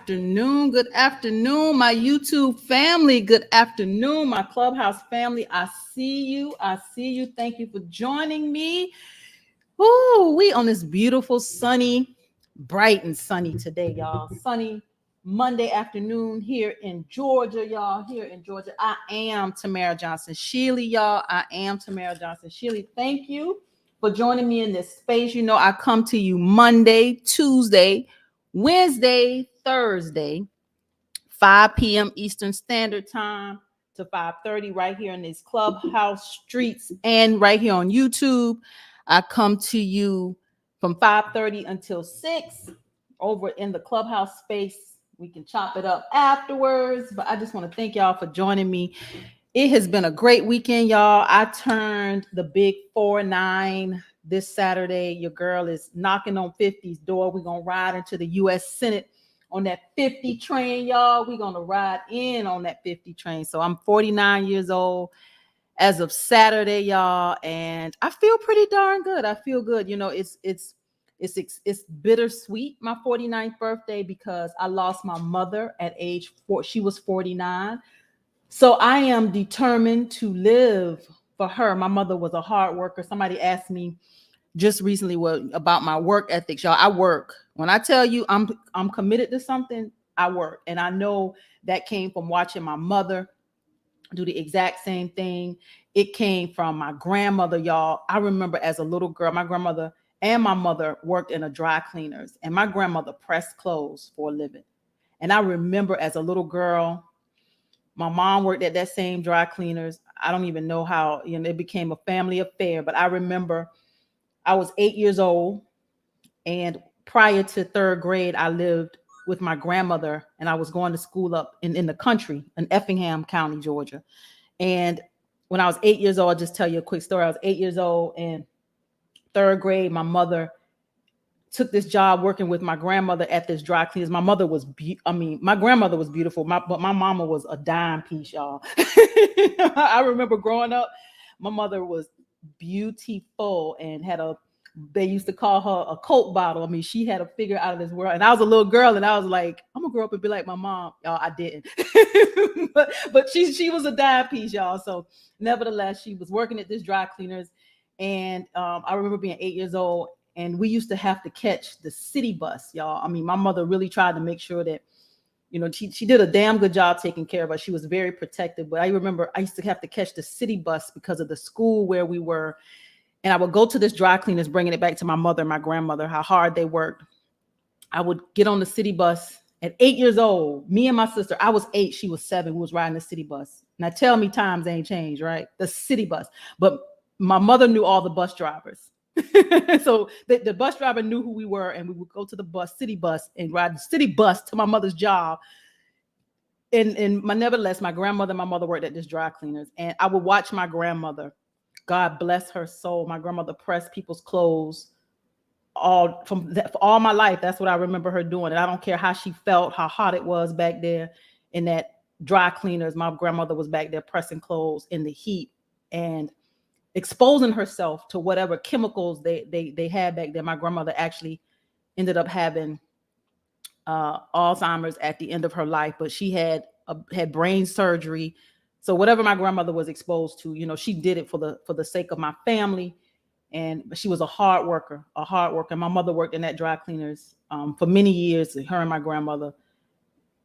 afternoon. Good afternoon, my YouTube family. Good afternoon, my Clubhouse family. I see you. I see you. Thank you for joining me. Ooh, we on this beautiful, sunny, bright and sunny today, y'all. Sunny Monday afternoon here in Georgia, y'all. Here in Georgia. I am Tamara Johnson Shealy, y'all. I am Tamara Johnson Shealy. Thank you for joining me in this space. You know, I come to you Monday, Tuesday, Wednesday, Thursday, 5 p.m. Eastern Standard Time to 5:30 right here in these Clubhouse streets and right here on YouTube. I come to you from 5:30 until 6 over in the Clubhouse space. We can chop it up afterwards, but I just want to thank y'all for joining me. It has been a great weekend, y'all. I turned the big 4-9 this Saturday. Your girl is knocking on 50's door. We're going to ride into the U.S. Senate on that 50 train, y'all. We're going to ride in on that 50 train. So I'm 49 years old as of Saturday, y'all, and I feel pretty darn good. I feel good. You know, it's bittersweet, my 49th birthday, because I lost my mother at age 4. She was 49. So I am determined to live for her. My mother was a hard worker. Somebody asked me just recently about my work ethics, y'all. I work. When I tell you I'm committed to something, I work. And I know that came from watching my mother do the exact same thing. It came from my grandmother, y'all. I remember as a little girl, my grandmother and my mother worked in a dry cleaners, and my grandmother pressed clothes for a living. And I remember as a little girl, my mom worked at that same dry cleaners. I don't even know how, it became a family affair, but I remember I was 8 years old, and prior to third grade, I lived with my grandmother, and I was going to school up in the country in Effingham County, Georgia. And when I was 8 years old, I'll just tell you a quick story. I was 8 years old, and third grade, my mother took this job working with my grandmother at this dry cleaners. My mother was, my grandmother was beautiful, but my mama was a dime piece, y'all. I remember growing up, my mother was beautiful and they used to call her a Coke bottle. I mean, she had a figure out of this world. And I was a little girl, and I was like, I'm gonna grow up and be like my mom. Y'all, I didn't. but she was a dime piece, y'all. So nevertheless, she was working at this dry cleaners. And I remember being 8 years old, and we used to have to catch the city bus, y'all. I mean, my mother really tried to make sure that, she did a damn good job taking care of us. She was very protective. But I remember I used to have to catch the city bus because of the school where we were. And I would go to this dry cleaners, bringing it back to my mother and my grandmother, how hard they worked. I would get on the city bus at 8 years old. Me and my sister, I was 8, she was 7, we was riding the city bus. Now tell me times ain't changed, right? The city bus. But my mother knew all the bus drivers. So the bus driver knew who we were, and we would go to the city bus, and ride the city bus to my mother's job. And nevertheless, my grandmother and my mother worked at this dry cleaners, and I would watch my grandmother, God bless her soul. My grandmother pressed people's clothes for all my life. That's what I remember her doing. And I don't care how she felt, how hot it was back there in that dry cleaners. My grandmother was back there pressing clothes in the heat and exposing herself to whatever chemicals they had back there. My grandmother actually ended up having Alzheimer's at the end of her life, but she had brain surgery. So whatever my grandmother was exposed to, she did it for the sake of my family. And she was a hard worker. My mother worked in that dry cleaners for many years. Her and my grandmother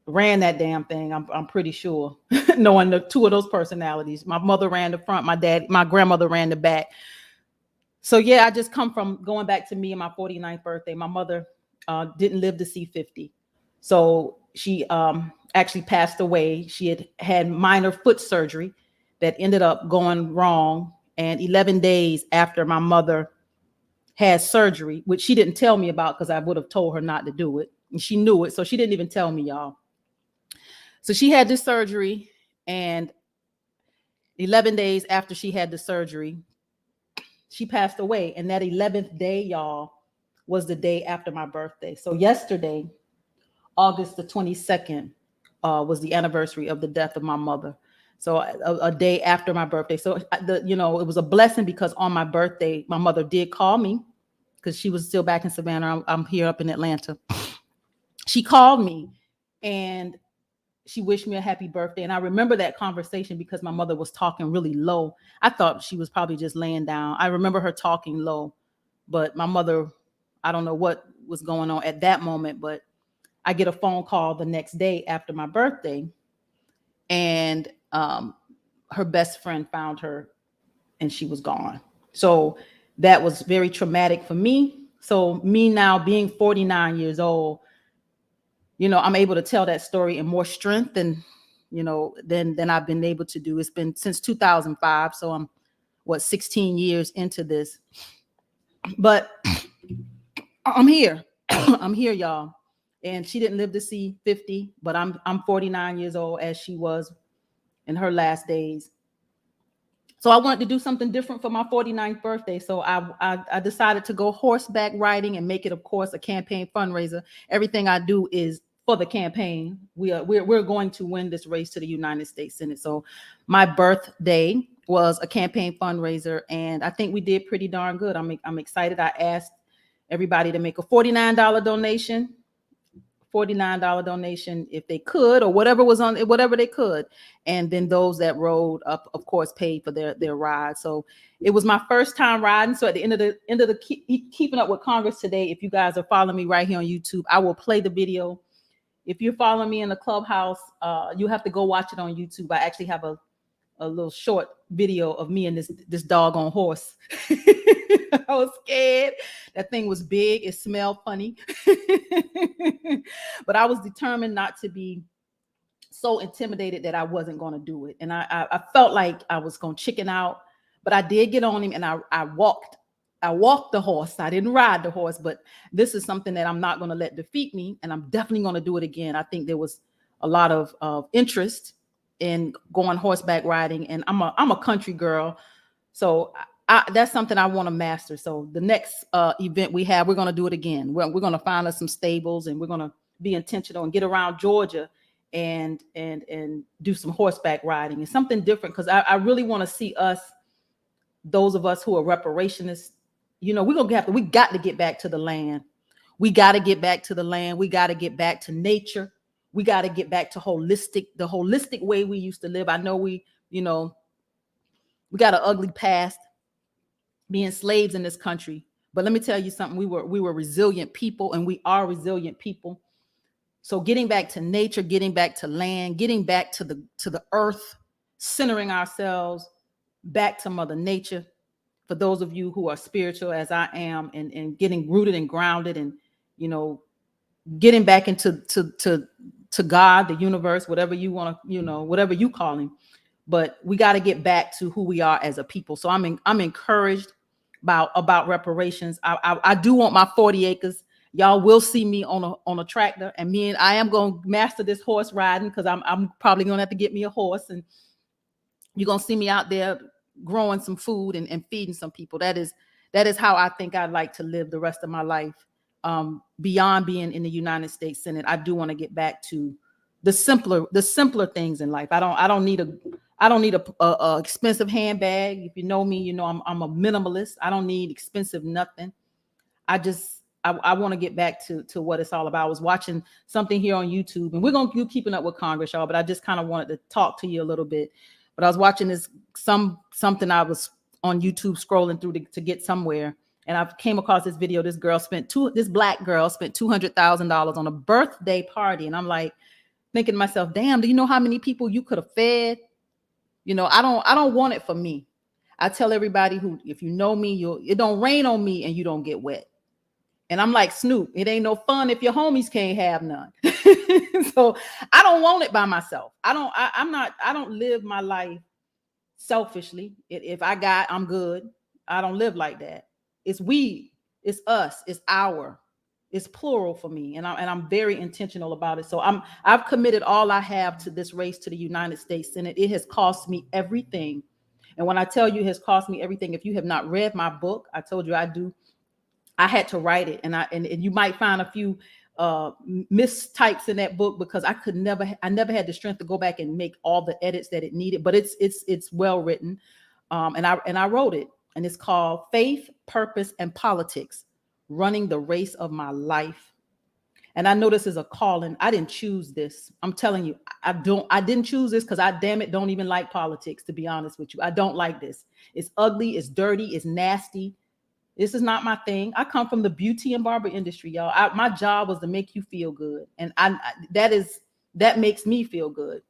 ran that damn thing. I'm pretty sure, knowing the two of those personalities. My mother ran the front, my grandmother ran the back. So yeah, I just come from going back to me and my 49th birthday. My mother didn't live to see 50. So she actually passed away. She had minor foot surgery that ended up going wrong. And 11 days after my mother had surgery, which she didn't tell me about because I would have told her not to do it. And she knew it. So she didn't even tell me, y'all. So she had this surgery, and 11 days after she had the surgery, she passed away. And that 11th day, y'all, was the day after my birthday. So yesterday, August the 22nd, was the anniversary of the death of my mother. So a day after my birthday. So, it was a blessing because on my birthday, my mother did call me because she was still back in Savannah. I'm here up in Atlanta. She called me and she wished me a happy birthday. And I remember that conversation because my mother was talking really low. I thought she was probably just laying down. I remember her talking low, but my mother, I don't know what was going on at that moment, but I get a phone call the next day after my birthday, and her best friend found her and she was gone. So that was very traumatic for me. So me now being 49 years old, I'm able to tell that story in more strength than I've been able to do. It's been since 2005, so I'm 16 years into this, but I'm here. I'm here, y'all. And she didn't live to see 50, but I'm 49 years old as she was in her last days. So I wanted to do something different for my 49th birthday. So I decided to go horseback riding and make it, of course, a campaign fundraiser. Everything I do is for the campaign. We're going to win this race to the United States Senate. So my birthday was a campaign fundraiser, and I think we did pretty darn good. I'm excited. I asked everybody to make a $49 donation. $49 donation if they could, or whatever they could, and then those that rode up, of course, paid for their ride. So it was my first time riding. So at the end of the Keeping Up with Congress today, if you guys are following me right here on YouTube, I will play the video. If you're following me in the clubhouse, you have to go watch it on YouTube. I actually have a little short video of me and this doggone horse. I was scared. That thing was big. It smelled funny. But I was determined not to be so intimidated that I wasn't going to do it. And I felt like I was going to chicken out, but I did get on him, and I walked the horse. I didn't ride the horse, but this is something that I'm not going to let defeat me. And I'm definitely going to do it again. I think there was a lot of interest in going horseback riding, and I'm a country girl, so that's something I want to master. So the next event we have, we're going to do it again. We're going to find us some stables, and we're going to be intentional and get around Georgia and do some horseback riding. It's something different, because I really want to see us, those of us who are reparationists. We got to get back to the land. We got to get back to the land. We got to get back to nature. We got to get back to the holistic way we used to live. I know we got an ugly past being slaves in this country, but let me tell you something. We were resilient people, and we are resilient people. So getting back to nature, getting back to land, getting back to the earth, centering ourselves back to Mother Nature. For those of you who are spiritual as I am, and getting rooted and grounded, and getting back into to God, the universe, whatever you want to, whatever you call him. But we got to get back to who we are as a people. So I'm encouraged about reparations. I do want my 40 acres. Y'all will see me on a tractor, and I am going to master this horse riding, because I'm probably going to have to get me a horse, and you're going to see me out there growing some food and feeding some people. That is how I think I'd like to live the rest of my life. Beyond being in the United States Senate, I do want to get back to the simpler things in life. I don't need a expensive handbag. If you know me, I'm a minimalist. I don't need expensive nothing. I want to get back to what it's all about. I was watching something here on YouTube, and we're going to keep Keeping Up with Congress, y'all, but I just kind of wanted to talk to you a little bit. But I was watching something I was on YouTube scrolling through to get somewhere. And I came across this video. This black girl spent $200,000 on a birthday party. And I'm like thinking to myself, damn, do you know how many people you could have fed? I don't want it for me. I tell everybody if you know me, it don't rain on me and you don't get wet. And I'm like Snoop, it ain't no fun if your homies can't have none. So I don't want it by myself. I don't live my life selfishly. If I got, I'm good. I don't live like that. It's we, it's us, it's plural for me. And I'm very intentional about it. So I've committed all I have to this race to the United States Senate. It has cost me everything. And when I tell you it has cost me everything, if you have not read my book, I told you I had to write it. And you might find a few mistypes in that book, because I never had the strength to go back and make all the edits that it needed, but it's well written. And I wrote it. And it's called Faith, Purpose, and Politics, Running the Race of My Life. And I know this is a calling. I didn't choose this. I'm telling you, I didn't choose this because I damn it don't even like politics, to be honest with you. I don't like this. It's ugly, it's dirty, it's nasty. This is not my thing. I come from the beauty and barber industry, y'all. My job was to make you feel good. And that makes me feel good.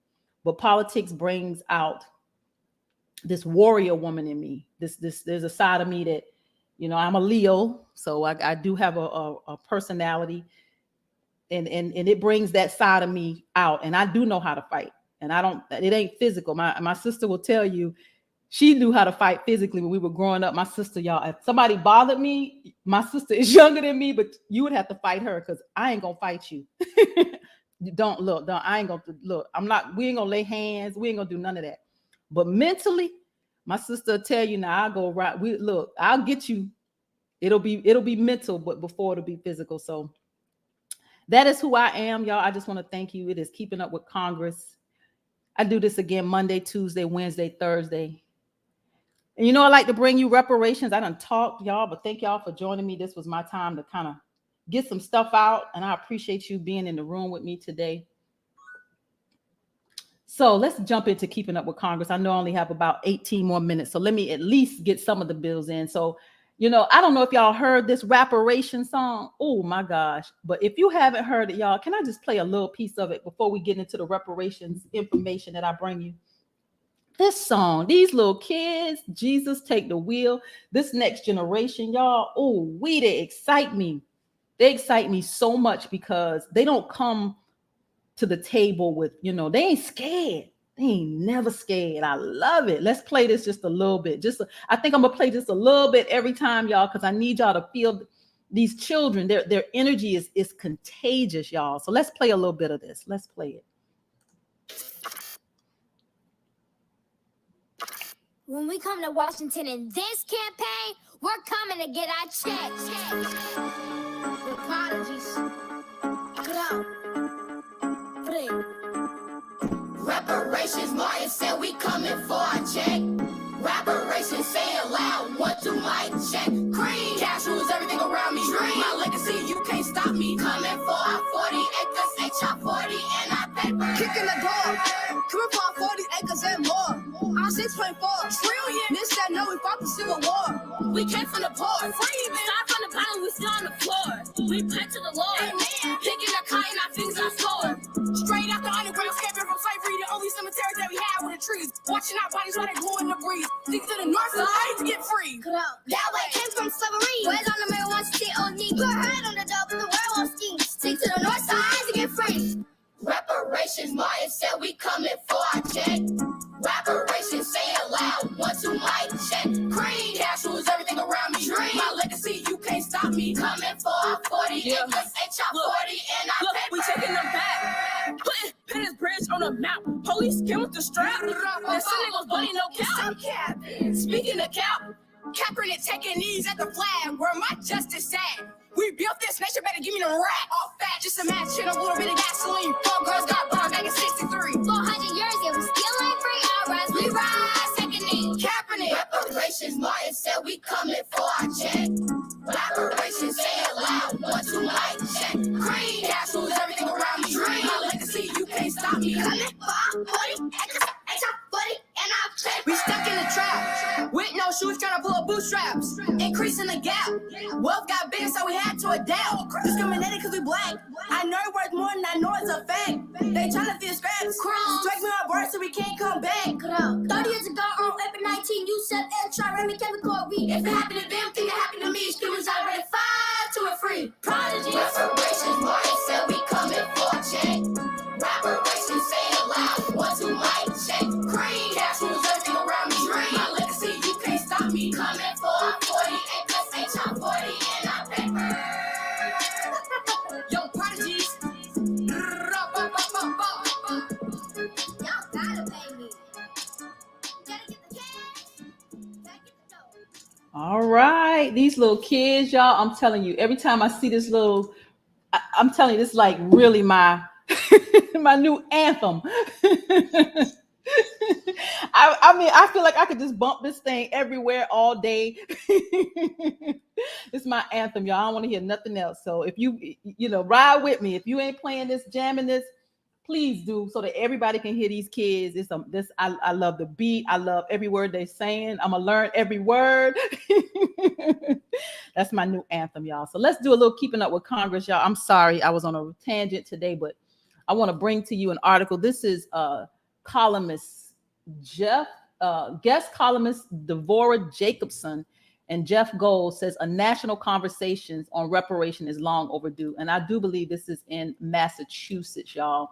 But politics brings out this warrior woman in me. There's a side of me that, I'm a Leo, so I do have a personality, and it brings that side of me out. And I do know how to fight. And it ain't physical. My sister will tell you, she knew how to fight physically when we were growing up. My sister, y'all, if somebody bothered me, my sister is younger than me, but you would have to fight her because I ain't gonna fight you. I ain't gonna look. We ain't gonna lay hands. We ain't gonna do none of that. But mentally, my sister will tell you, now I'll go right. I'll get you. It'll be mental, but before it'll be physical. So that is who I am, y'all. I just want to thank you. It is Keeping Up with Congress. I do this again Monday, Tuesday, Wednesday, Thursday. And I like to bring you reparations. I done talked, y'all, but thank y'all for joining me. This was my time to kind of get some stuff out, and I appreciate you being in the room with me today. So let's jump into Keeping Up with Congress. I know I only have about 18 more minutes, so let me at least get some of the bills in. So, I don't know if y'all heard this Rapparation song. Oh my gosh. But if you haven't heard it, y'all, can I just play a little piece of it before we get into the reparations information that I bring you? This song, these little kids, Jesus take the wheel, this next generation, y'all, they excite me. They excite me so much because they don't come to the table with, they ain't scared. They ain't never scared. I love it. Let's play this just a little bit. I think I'm gonna play just a little bit every time, y'all, because I need y'all to feel these children. Their energy is contagious, y'all. So let's play a little bit of this. Let's play it. When we come to Washington in this campaign, we're coming to get our check. With apologies. Get out. Pray. Reparations, Martin said we coming for our check. Reparations, say it loud, 1, 2, mic check. Cream, cash rules everything around me. Dream, my legacy, you can't stop me. Coming for our 40 acres, HR 40 and our paper. Kicking the door, coming for our 40 acres and more. Our 6.4 trillion. This that no, we fought the Civil War. We came from the poor, free, man. Start from the bottom, we still on the floor. We pledge to the Lord. Amen. Picking a car and our fingers are sore. Straight out the underground, escaping from slavery, the only cemetery that we have with the trees. Watching our bodies while they glow in the breeze. Think to the north side to get free. That way came from slavery. Boys on the mirror wants to see OD. Put her head on the door, but the world won't ski. Stick to the north side to get free. Reparations, Martin said we coming for our check. Reparations, say it loud, 1, 2, mic check. Cream, cash rules everything around me. Dream, my legacy, you can't stop me. Coming for our 40 acres, HR 40 and our paper. We taking them back. Put his bridge on the map. Police came with the strap. That Sunday was buddy, no cap. Speaking of cap, Kaepernick taking knees at the flag. Where my justice at? We built this nation, better give me the rack. All fat, just imagine a little bit of gasoline. 4 girls got burned back in 63. 400 years and we still ain't free. Our rise, we rise, taking knee. Kaepernick. Reparations, Martin said we coming for our check. Reparations, say it loud, 1, 2, mic check. Cream, cash rules everything around me. Dream, my legacy, you can't stop me. Coming for our 40 acres, HR 40 and our paper. We stuck in the trap with no shoes, trying to pull up bootstraps. Increasing the gap. Wealth got bigger, so we had to adapt. Discriminated because we black. I know it worth more than I know it's a fact. They trying to feel scraps. Strike me on birth so we can't come back. 30 years ago on April 19, you said HR, Remy, Kevin, Corey. If it happened to them, think it happened to me. Students already 5 to a free. Prodigy. Reparations, Martin said we coming for a check. Reparations, say it loud, 1, 2, mic check. Cream, cash rules everything around me. Dream, my legacy, you can't stop me. Coming for our 40 acres, HR 40 and our paper. Young prodigies. Y'all gotta pay me. Gotta get the cash. Gotta get the dough. All right, these little kids, y'all, I'm telling you, every time I see this I'm telling you, this is like really my my new anthem. I mean, I feel like I could just bump this thing everywhere all day. It's my anthem, y'all. I don't want to hear nothing else. So if you ride with me. If you ain't playing this, jamming this, please do, so that everybody can hear these kids. I love the beat. I love every word they're saying. I'm gonna learn every word. That's my new anthem, y'all. So let's do a little keeping up with Congress, y'all. I'm sorry I was on a tangent today, but I want to bring to you an article. This is columnist guest columnist Devorah Jacobson and Jeff Gold says a national conversation on reparation is long overdue. And I do believe this is in Massachusetts, y'all.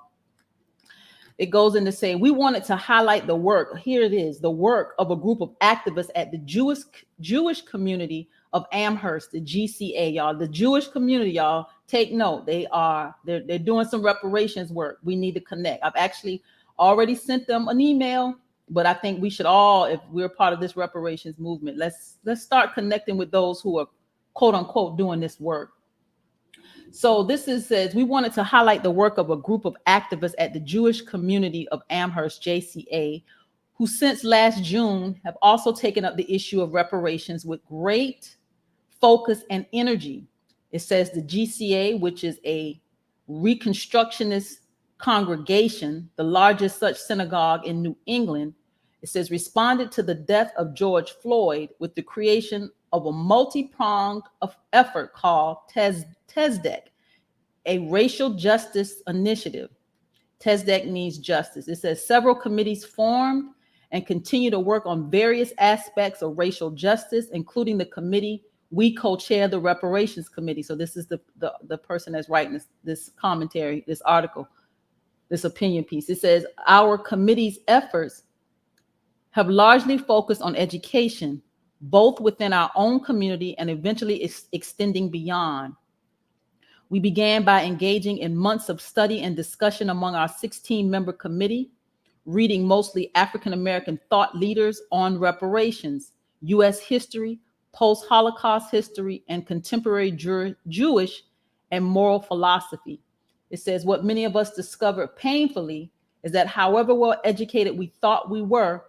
It goes in to say, we wanted to highlight the work. Here it is, the work of a group of activists at the Jewish community of Amherst, the GCA, y'all. The Jewish community, y'all, take note. They're doing some reparations work. We need to connect. I've actually already sent them an email, but I think we should all, if we're part of this reparations movement, let's start connecting with those who are quote unquote doing this work. So says we wanted to highlight the work of a group of activists at the Jewish community of Amherst, JCA, who since last June have also taken up the issue of reparations with great focus and energy. It says the GCA, which is a Reconstructionist congregation, the largest such synagogue in New England, it says responded to the death of George Floyd with the creation of a multi-pronged effort called TESDEC, a racial justice initiative. TESDEC means justice. It says several committees formed and continue to work on various aspects of racial justice, including the committee we co-chair, the Reparations Committee. So this is the person that's writing this commentary, this article, this opinion piece. It says our committee's efforts have largely focused on education, both within our own community and eventually extending beyond. We began by engaging in months of study and discussion among our 16-member committee, reading mostly African-American thought leaders on reparations, U.S. history, post-Holocaust history, and contemporary Jewish and moral philosophy. It says what many of us discovered painfully is that however well educated we thought we were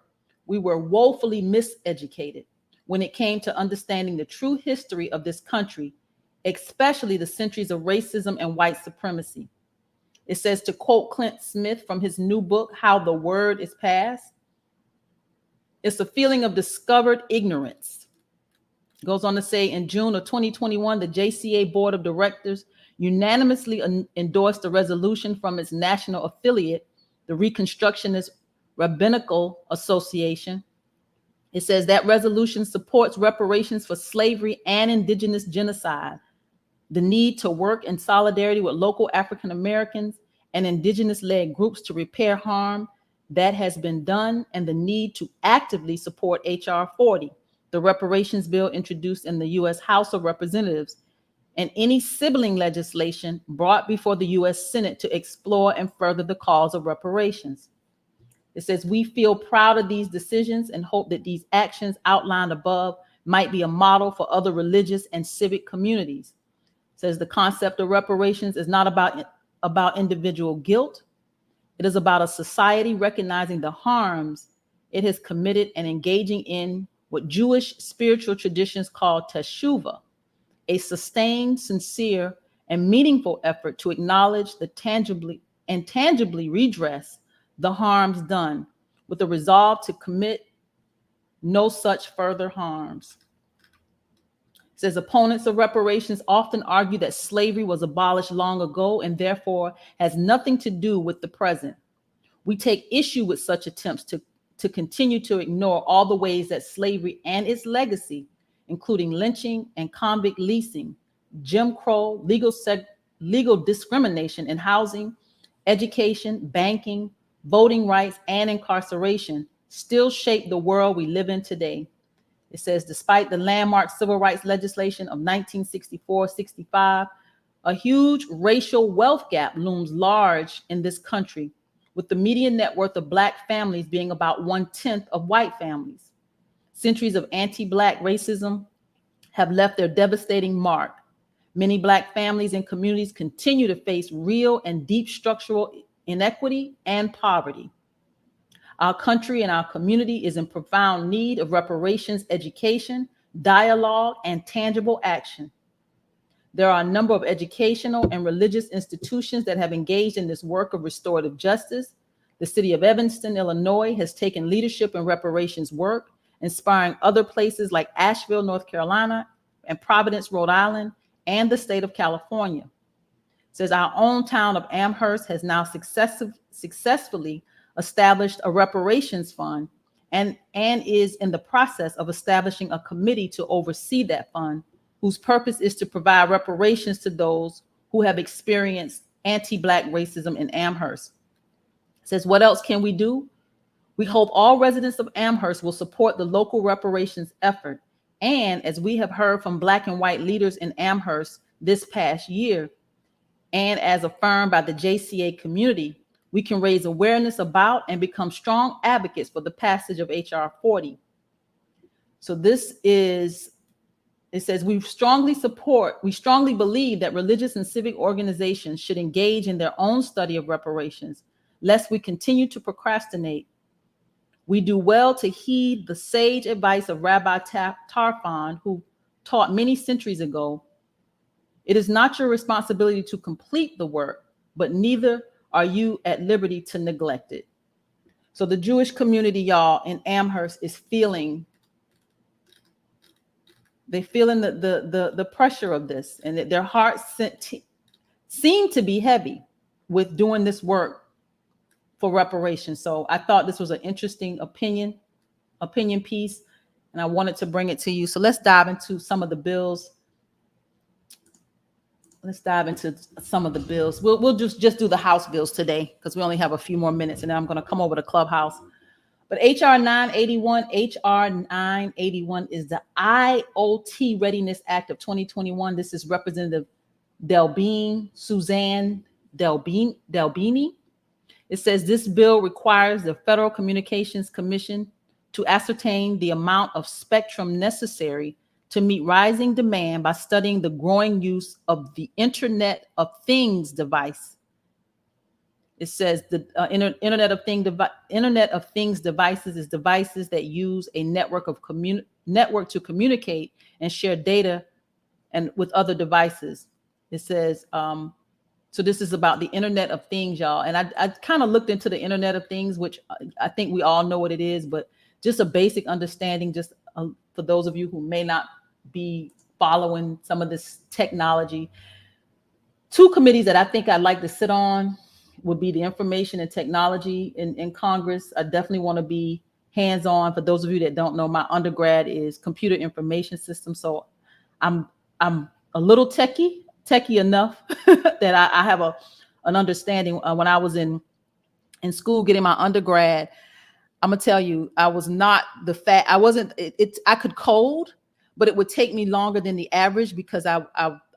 woefully miseducated when it came to understanding the true history of this country, especially the centuries of racism and white supremacy. It says, to quote Clint Smith from his new book, How the Word is Passed, it's a feeling of discovered ignorance. It goes on to say, in June of 2021, the JCA Board of Directors unanimously endorsed a resolution from its national affiliate, the Reconstructionist Rabbinical Association. It says that resolution supports reparations for slavery and indigenous genocide, the need to work in solidarity with local African Americans and indigenous-led groups to repair harm that has been done, and the need to actively support H.R. 40, the reparations bill introduced in the U.S. House of Representatives, and any sibling legislation brought before the U.S. Senate to explore and further the cause of reparations. It says, we feel proud of these decisions and hope that these actions outlined above might be a model for other religious and civic communities. It says the concept of reparations is not about individual guilt. It is about a society recognizing the harms it has committed and engaging in what Jewish spiritual traditions call teshuvah, a sustained, sincere, and meaningful effort to acknowledge the tangibly redress the harms done, with a resolve to commit no such further harms. It says opponents of reparations often argue that slavery was abolished long ago and therefore has nothing to do with the present. We take issue with such attempts to continue to ignore all the ways that slavery and its legacy, including lynching and convict leasing, Jim Crow, legal discrimination in housing, education, banking, voting rights, and incarceration, still shape the world we live in today. It says, despite the landmark civil rights legislation of 1964-65, a huge racial wealth gap looms large in this country, with the median net worth of Black families being about 1/10 of white families. Centuries of anti-Black racism have left their devastating mark. Many Black families and communities continue to face real and deep structural inequity and poverty. Our country and our community is in profound need of reparations education, dialogue, and tangible action. There are a number of educational and religious institutions that have engaged in this work of restorative justice. The city of Evanston, Illinois, has taken leadership in reparations work, inspiring other places like Asheville, North Carolina, and Providence, Rhode Island, and the state of California. It says our own town of Amherst has now successfully established a reparations fund and is in the process of establishing a committee to oversee that fund, whose purpose is to provide reparations to those who have experienced anti-Black racism in Amherst. It says, what else can we do? We hope all residents of Amherst will support the local reparations effort. And as we have heard from Black and white leaders in Amherst this past year, and as affirmed by the JCA community, we can raise awareness about and become strong advocates for the passage of HR 40. So this is, it says, we strongly believe that religious and civic organizations should engage in their own study of reparations, lest we continue to procrastinate. We do well to heed the sage advice of Rabbi Tarfon, who taught many centuries ago, it is not your responsibility to complete the work, but neither are you at liberty to neglect it. So the Jewish community, y'all, in Amherst is feeling, they're feeling the pressure of this, and that their hearts seem to be heavy with doing this work for reparations. So I thought this was an interesting opinion piece, and I wanted to bring it to you. So let's dive into some of the bills. Let's dive into some of the bills. We'll just do the House bills today because we only have a few more minutes, and then I'm going to come over to Clubhouse. But HR 981 is the IoT Readiness Act of 2021. This is Representative Suzanne Delbini. It says this bill requires the Federal Communications Commission to ascertain the amount of spectrum necessary to meet rising demand by studying the growing use of the Internet of Things device. It says the Internet of Things devices is devices that use a network to communicate and share data and with other devices. It says, so this is about the Internet of Things, y'all. And I kind of looked into the Internet of Things, which I think we all know what it is, but just a basic understanding, just for those of you who may not be following some of this technology. Two committees that I think I'd like to sit on would be the Information and Technology in Congress. I definitely want to be hands-on. For those of you that don't know, my undergrad is Computer Information Systems. So I'm a little techie enough that I have an understanding. When I was in school getting my undergrad, I'm gonna tell you, I was not I could code, but it would take me longer than the average because I'm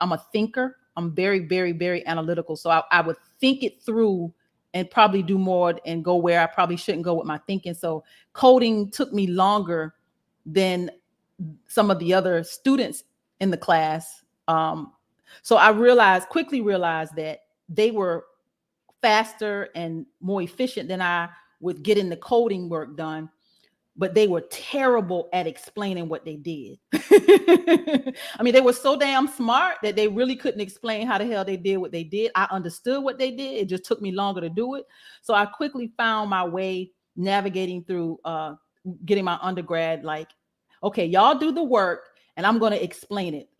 a thinker. I'm very, very, very analytical. So I would think it through and probably do more and go where I probably shouldn't go with my thinking. So coding took me longer than some of the other students in the class. So I quickly realized that they were faster and more efficient than I with getting the coding work done, but they were terrible at explaining what they did. I mean, they were so damn smart that they really couldn't explain how the hell they did what they did. I understood what they did. It just took me longer to do it. So I quickly found my way navigating through getting my undergrad, like, okay, y'all do the work and I'm going to explain it.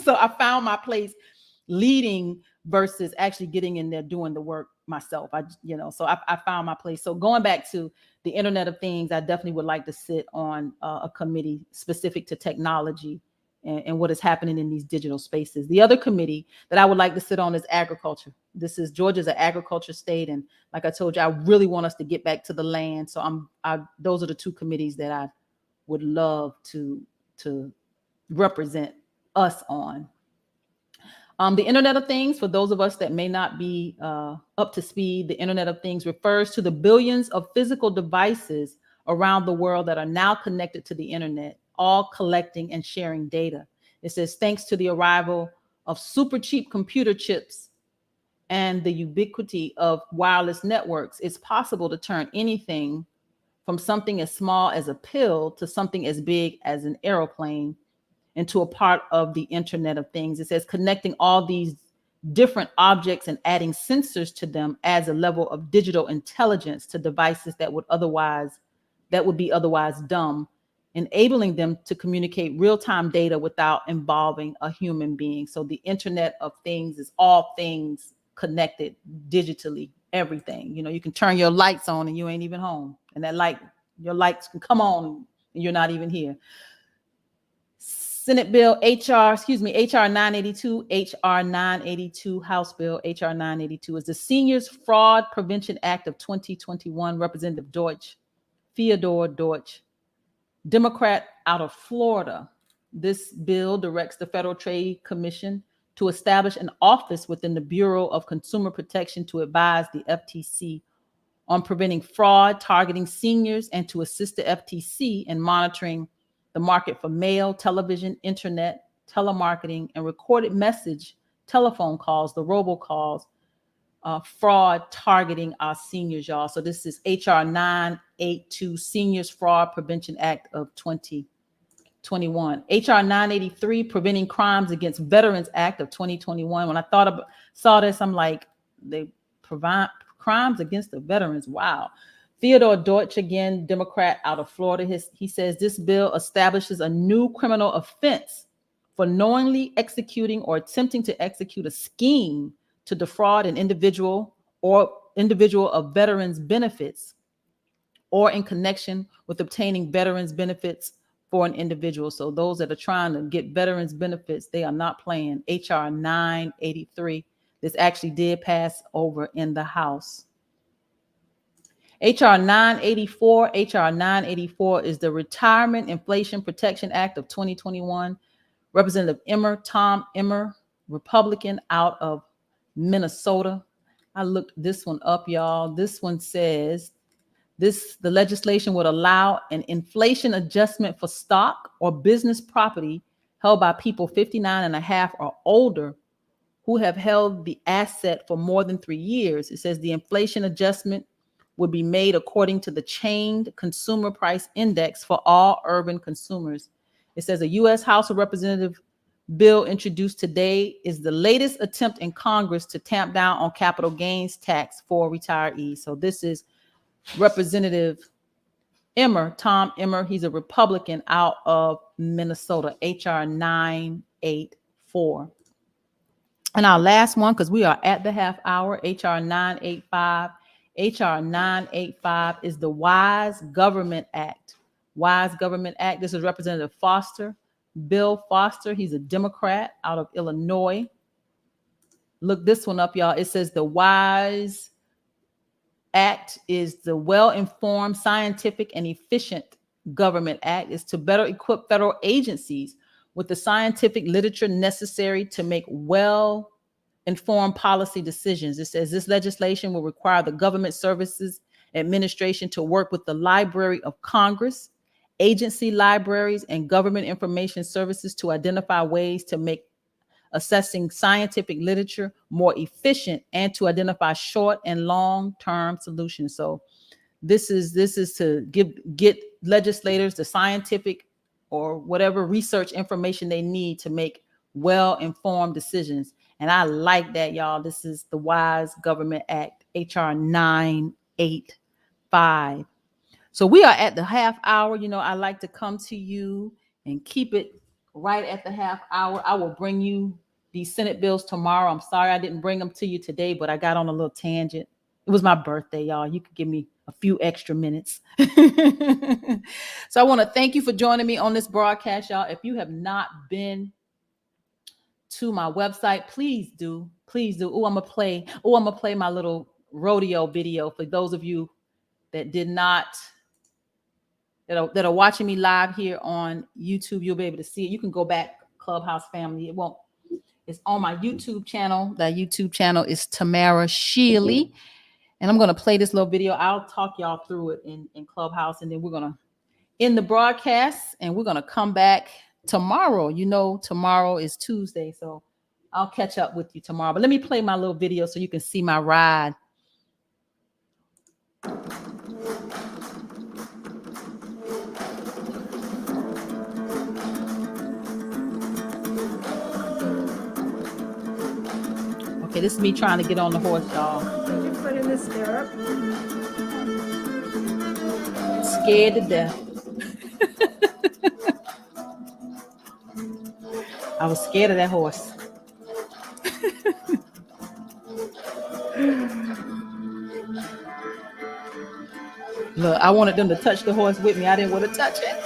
So I found my place leading versus actually getting in there doing the work myself. So I found my place. So going back to the Internet of Things, I definitely would like to sit on a committee specific to technology and what is happening in these digital spaces. The other committee that I would like to sit on is agriculture. Georgia's an agriculture state, and like I told you, I really want us to get back to the land. So those are the two committees that I would love to represent us on. The Internet of Things, for those of us that may not be up to speed, the Internet of Things refers to the billions of physical devices around the world that are now connected to the internet, all collecting and sharing data. It says, thanks to the arrival of super cheap computer chips and the ubiquity of wireless networks, it's possible to turn anything from something as small as a pill to something as big as an airplane into a part of the Internet of Things. It says connecting all these different objects and adding sensors to them adds a level of digital intelligence to devices that would be otherwise dumb, enabling them to communicate real-time data without involving a human being. So the Internet of Things is all things connected digitally, everything. You know, you can turn your lights on and you ain't even home, and your lights can come on and you're not even here. Senate Bill HR 982, HR 982, House Bill HR 982 is the Seniors Fraud Prevention Act of 2021. Representative Theodore Deutsch, Democrat out of Florida. This bill directs the Federal Trade Commission to establish an office within the Bureau of Consumer Protection to advise the FTC on preventing fraud targeting seniors and to assist the FTC in monitoring the market for mail, television, internet, telemarketing, and recorded message telephone calls, the robocalls, fraud targeting our seniors, y'all. So this is HR 982, Seniors Fraud Prevention Act of 2021. HR 983, Preventing Crimes Against Veterans Act of 2021. When I saw this, I'm like, they prevent crimes against the veterans. Wow. Theodore Deutsch, again, Democrat out of Florida, he says this bill establishes a new criminal offense for knowingly executing or attempting to execute a scheme to defraud an individual of veterans benefits, or in connection with obtaining veterans benefits for an individual. So those that are trying to get veterans benefits, they are not playing. HR 983. This actually did pass over in the House. HR 984 is the Retirement Inflation Protection Act of 2021. Representative Tom Emmer, Republican out of Minnesota. I looked this one up, y'all. This one says the legislation would allow an inflation adjustment for stock or business property held by people 59 and a half or older who have held the asset for more than 3 years. It says the inflation adjustment would be made according to the Chained Consumer Price Index for all urban consumers. It says a U.S. House of Representatives bill introduced today is the latest attempt in Congress to tamp down on capital gains tax for retirees. So this is Representative Tom Emmer. He's a Republican out of Minnesota, HR 984. And our last one, because we are at the half hour, HR 985. HR 985 is the Wise Government Act. Wise Government Act. This is Representative Bill Foster. He's a Democrat out of Illinois. Look this one up, y'all. It says the Wise Act is the Well-Informed, Scientific, and Efficient Government Act. Is to better equip federal agencies with the scientific literature necessary to make well-informed policy decisions. It says this legislation will require the Government Services Administration to work with the Library of Congress, agency libraries, and government information services to identify ways to make assessing scientific literature more efficient and to identify short and long-term solutions. So this is to get legislators the scientific or whatever research information they need to make well-informed decisions. And I like that, y'all. This is the Wise Government Act, HR 985. So we are at the half hour. You know, I like to come to you and keep it right at the half hour. I will bring you these Senate bills tomorrow. I'm sorry I didn't bring them to you today, but I got on a little tangent. It was my birthday, y'all. You could give me a few extra minutes. So I want to thank you for joining me on this broadcast, y'all. If you have not been to my website, please do. Please do. I'm gonna play my little rodeo video for those of you that that are watching me live here on YouTube. You'll be able to see it. You can go back, Clubhouse family. It's on my YouTube channel. That YouTube channel is Tamara Shealy. And I'm going to play this little video. I'll talk y'all through it in Clubhouse. And then we're going to end the broadcast. And we're going to come back tomorrow. You know, tomorrow is Tuesday. So I'll catch up with you tomorrow. But let me play my little video so you can see my ride. Okay, this is me trying to get on the horse, y'all. Put your foot in the stirrup. Scared to death. I was scared of that horse. Look, I wanted them to touch the horse with me. I didn't want to touch it.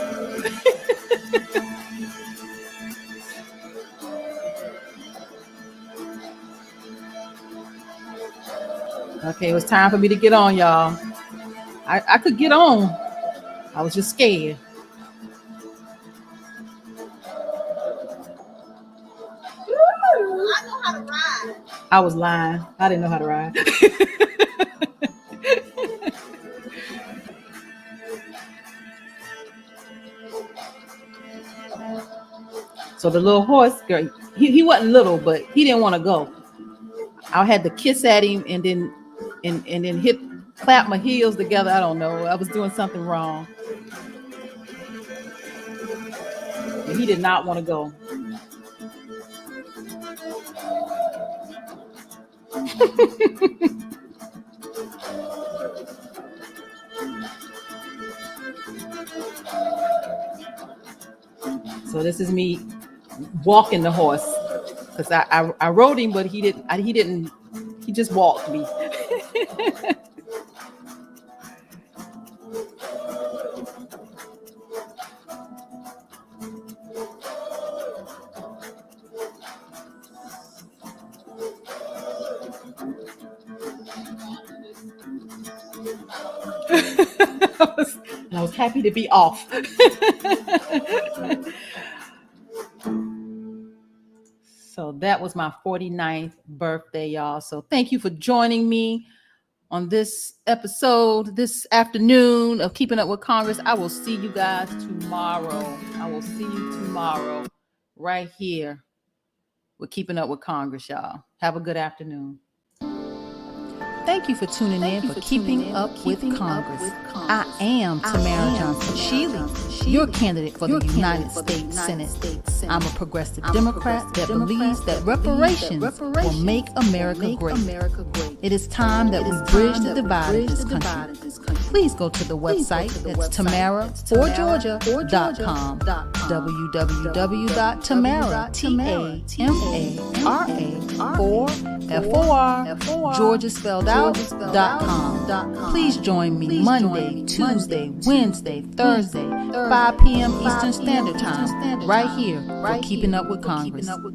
Okay, it was time for me to get on, y'all. I could get on. I was just scared. I know how to ride. I was lying. I didn't know how to ride. So the little horse girl, he wasn't little, but he didn't want to go. I had to kiss at him and then clap my heels together. I don't know. I was doing something wrong. And he did not want to go. So this is me walking the horse, because I rode him, but he just walked me. I was happy to be off. So that was my 49th birthday, y'all. So thank you for joining me on this episode, this afternoon of Keeping Up with Congress. I will see you guys tomorrow. I will see you tomorrow right here with Keeping Up with Congress, y'all. Have a good afternoon. Thank you for tuning in for Keeping Up with Congress. I am Tamara Johnson-Sheely, your candidate for the United States Senate. I'm a progressive Democrat that believes that reparations will make America great. It is time that we bridge the divide in this country. Please go to the website. It's tamaraforgeorgia.com. www.tamara, Georgia spelled out.com. Please join me Monday, Tuesday, Wednesday, Thursday, 5 p.m. Eastern Standard Time, right here for Keeping Up with Congress.